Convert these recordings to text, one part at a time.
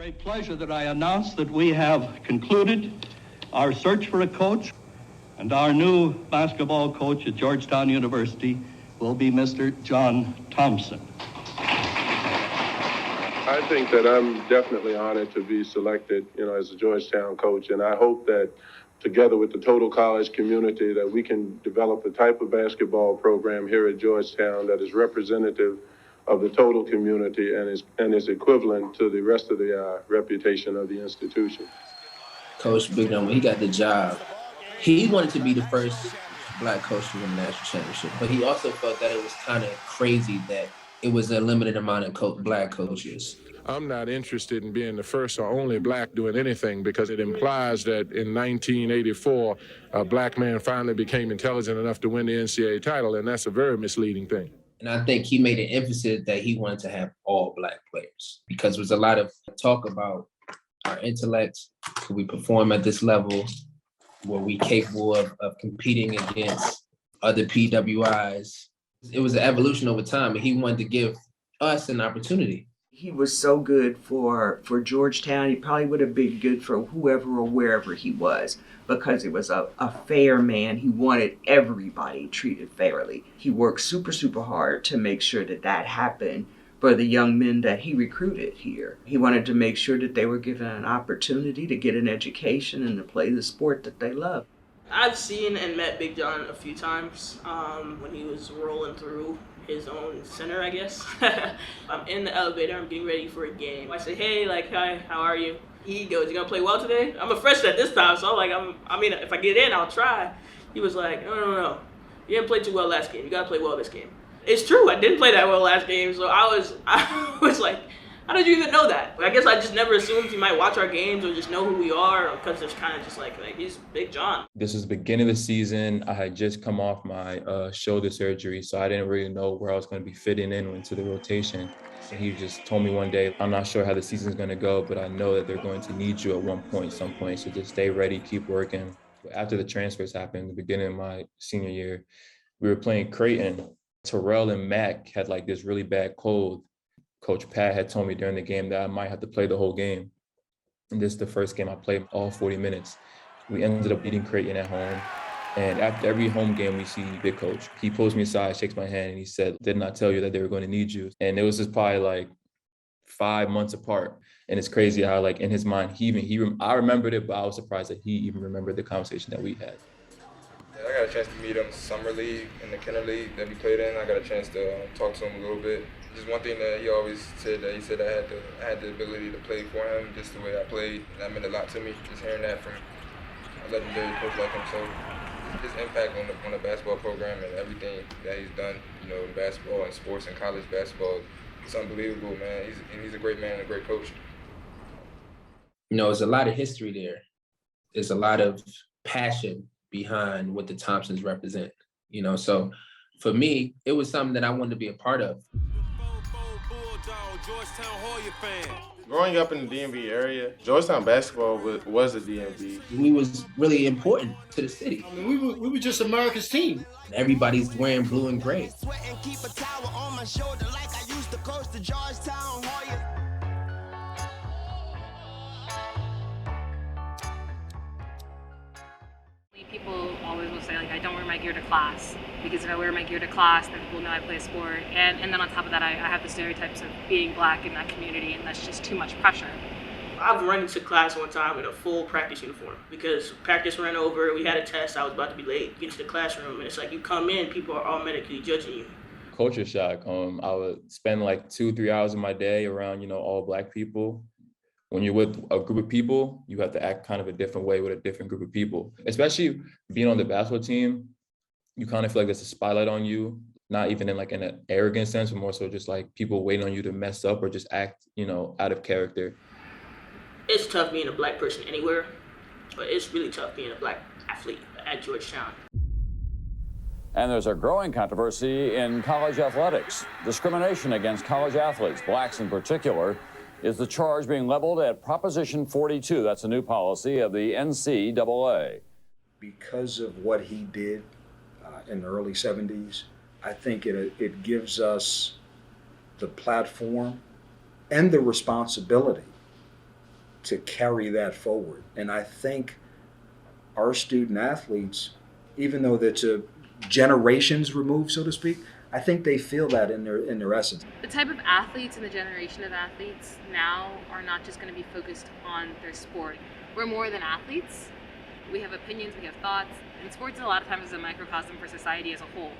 Great pleasure that I announce that we have concluded our search for a coach, and our new basketball coach at Georgetown University will be Mr. John Thompson. I think that I'm definitely honored to be selected, as a Georgetown coach, and I hope that together with the total college community that we can develop the type of basketball program here at Georgetown that is representative of the total community and is equivalent to the rest of the reputation of the institution. Coach Bignum, when he got the job, he wanted to be the first black coach to win the national championship, but he also felt that it was kind of crazy that it was a limited amount of black coaches. I'm not interested in being the first or only black doing anything because it implies that in 1984, a black man finally became intelligent enough to win the NCAA title, and that's a very misleading thing. And I think he made an emphasis that he wanted to have all black players because there was a lot of talk about our intellect. Could we perform at this level? Were we capable of competing against other PWIs? It was an evolution over time, and he wanted to give us an opportunity. He was so good for Georgetown. He probably would have been good for whoever or wherever he was because it was a fair man. He wanted everybody treated fairly. He worked super, super hard to make sure that happened for the young men that he recruited here. He wanted to make sure that they were given an opportunity to get an education and to play the sport that they love. I've seen and met Big John a few times when he was rolling through his own center, I guess. I'm in the elevator, I'm getting ready for a game. I say, hey, hi, how are you? He goes, you gonna play well today? I'm a freshman at this time, so if I get in, I'll try. He was like, no. You didn't play too well last game. You gotta play well this game. It's true, I didn't play that well last game, so I was like, how did you even know that? I guess I just never assumed he might watch our games or just know who we are because it's kind of just like he's Big John. This was the beginning of the season. I had just come off my shoulder surgery, so I didn't really know where I was going to be fitting in into the rotation. And he just told me one day, I'm not sure how the season's going to go, but I know that they're going to need you at some point. So just stay ready, keep working. After the transfers happened, the beginning of my senior year, we were playing Creighton. Terrell and Mac had this really bad cold. Coach Pat had told me during the game that I might have to play the whole game. And this is the first game I played all 40 minutes. We ended up beating Creighton at home. And after every home game, we see Big Coach. He pulls me aside, shakes my hand, and he said, didn't I tell you that they were going to need you? And it was just probably 5 months apart. And it's crazy how in his mind, I remembered it, but I was surprised that he even remembered the conversation that we had. I got a chance to meet him summer league and the Kenner league that we played in. I got a chance to talk to him a little bit. Just one thing that he always said, I had the ability to play for him, just the way I played. That meant a lot to me, just hearing that from a legendary coach like him. So his impact on the basketball program and everything that he's done, in basketball and sports and college basketball, it's unbelievable, man. He's a great man and a great coach. There's a lot of history there. There's a lot of passion behind what the Thompsons represent, So for me, it was something that I wanted to be a part of. Growing up in the DMV area, Georgetown basketball was the DMV. We was really important to the city. We were just America's team. Everybody's wearing blue and gray. People always will say, I don't wear my gear to class, because if I wear my gear to class, then people know I play a sport. And then on top of that, I have the stereotypes of being black in that community, and that's just too much pressure. I've run into class one time in a full practice uniform because practice ran over, we had a test, I was about to be late, get to the classroom, and it's you come in, people are automatically judging you. Culture shock. I would spend 2-3 hours of my day around, all black people. When you're with a group of people, you have to act kind of a different way with a different group of people. Especially being on the basketball team, you kind of feel like there's a spotlight on you, not even in an arrogant sense, but more so just people waiting on you to mess up or just act, out of character. It's tough being a black person anywhere, but it's really tough being a black athlete at Georgetown. And there's a growing controversy in college athletics. Discrimination against college athletes, blacks in particular, is the charge being leveled at Proposition 42. That's a new policy of the NCAA. Because of what he did in the early 70s, I think it gives us the platform and the responsibility to carry that forward. And I think our student athletes, even though that's a generations removed, so to speak, I think they feel that in their essence. The type of athletes and the generation of athletes now are not just going to be focused on their sport. We're more than athletes. We have opinions, we have thoughts, and sports a lot of times is a microcosm for society as a whole.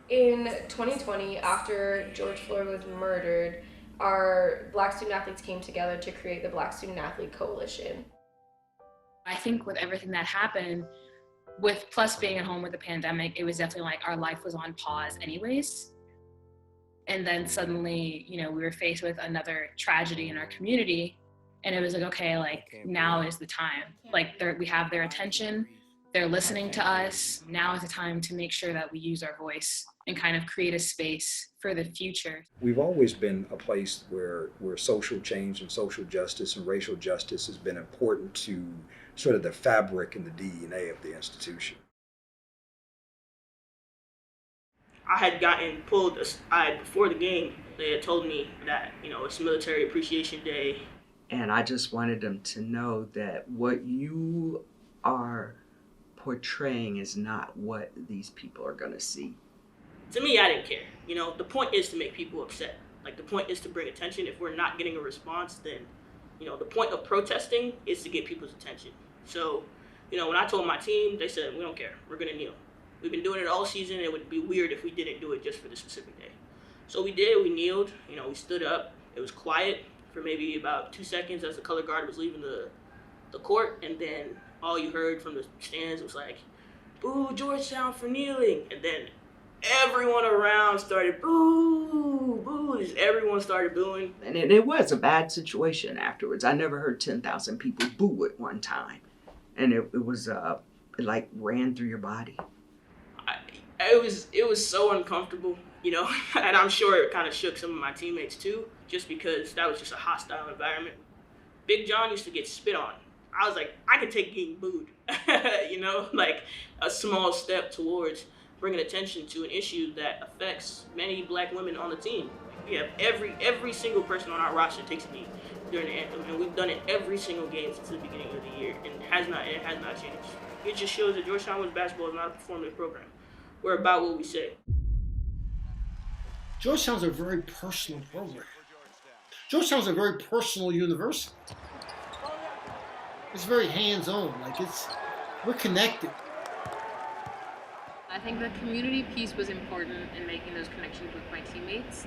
In 2020, after George Floyd was murdered, our Black student athletes came together to create the Black Student Athlete Coalition. I think with everything that happened, with plus being at home with the pandemic, it was definitely like our life was on pause anyways. And then suddenly, we were faced with another tragedy in our community. And it was like, okay, like now is the time. Like we have their attention, they're listening to us. Now is the time to make sure that we use our voice and kind of create a space for the future. We've always been a place where social change and social justice and racial justice has been important to sort of the fabric and the DNA of the institution. I had gotten pulled aside before the game. They had told me that, it's Military Appreciation Day. And I just wanted them to know that what you are portraying is not what these people are going to see. To me, I didn't care. The point is to make people upset. Like, the point is to bring attention. If we're not getting a response, then, the point of protesting is to get people's attention. So, when I told my team, they said, we don't care. We're going to kneel. We've been doing it all season. It would be weird if we didn't do it just for this specific day. So we did. We kneeled. We stood up. It was quiet for maybe about 2 seconds as the color guard was leaving the court. And then all you heard from the stands was like, boo, Georgetown for kneeling. And then everyone around started boo, boo. Just everyone started booing. And it was a bad situation afterwards. I never heard 10,000 people boo at one time. And it was it like ran through your body. It was so uncomfortable, and I'm sure it kind of shook some of my teammates too, just because that was just a hostile environment. Big John used to get spit on. I was like, I could take getting booed, like a small step towards bringing attention to an issue that affects many Black women on the team. We have every single person on our roster takes a knee during the anthem, and we've done it every single game since the beginning of the year, and it has not changed. It just shows that Georgetown women's basketball is not a performative program. We're about what we say. Georgetown's a very personal program. Georgetown's a very personal university. It's very hands-on. We're connected. I think the community piece was important in making those connections with my teammates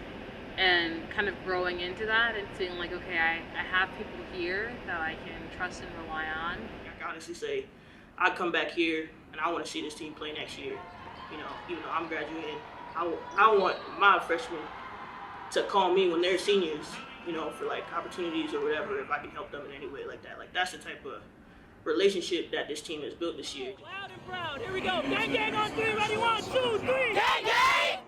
and kind of growing into that and feeling like, okay, I have people here that I can trust and rely on. I can honestly say, I come back here and I want to see this team play next year. Even though I'm graduating, I want my freshmen to call me when they're seniors, for opportunities or whatever, if I can help them in any way like that. That's the type of relationship that this team has built this year. Loud and proud. Here we go. Gang, gang on three. Ready? 1, 2, 3. Gang, gang!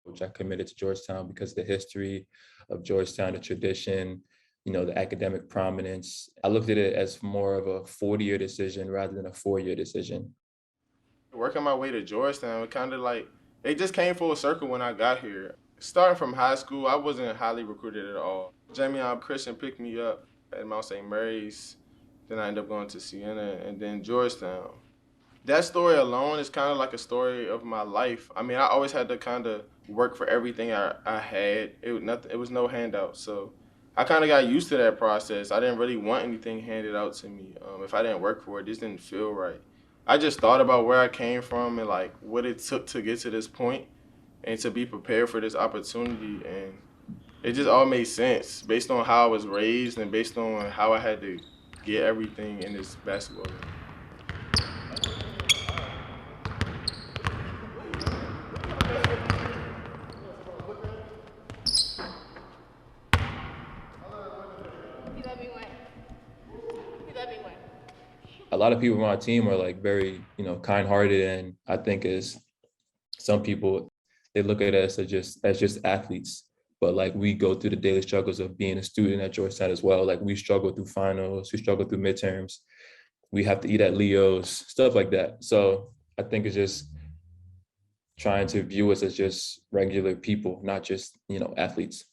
Which I committed to Georgetown because of the history of Georgetown, the tradition, the academic prominence. I looked at it as more of a 40-year decision rather than a 4-year decision. Working my way to Georgetown, it kind of it just came full circle when I got here. Starting from high school, I wasn't highly recruited at all. Jamie Christian picked me up at Mount St. Mary's. Then I ended up going to Siena and then Georgetown. That story alone is kind of like a story of my life. I mean, I always had to kind of work for everything I had. It was no handout. So I kind of got used to that process. I didn't really want anything handed out to me. If I didn't work for it, this didn't feel right. I just thought about where I came from and what it took to get to this point and to be prepared for this opportunity. And it just all made sense based on how I was raised and based on how I had to get everything in this basketball game. A lot of people on our team are very, kind-hearted, and I think as some people, they look at us as just athletes. But we go through the daily struggles of being a student at Georgetown as well. We struggle through finals, we struggle through midterms, we have to eat at Leo's, stuff like that. So I think it's just trying to view us as just regular people, not just, athletes.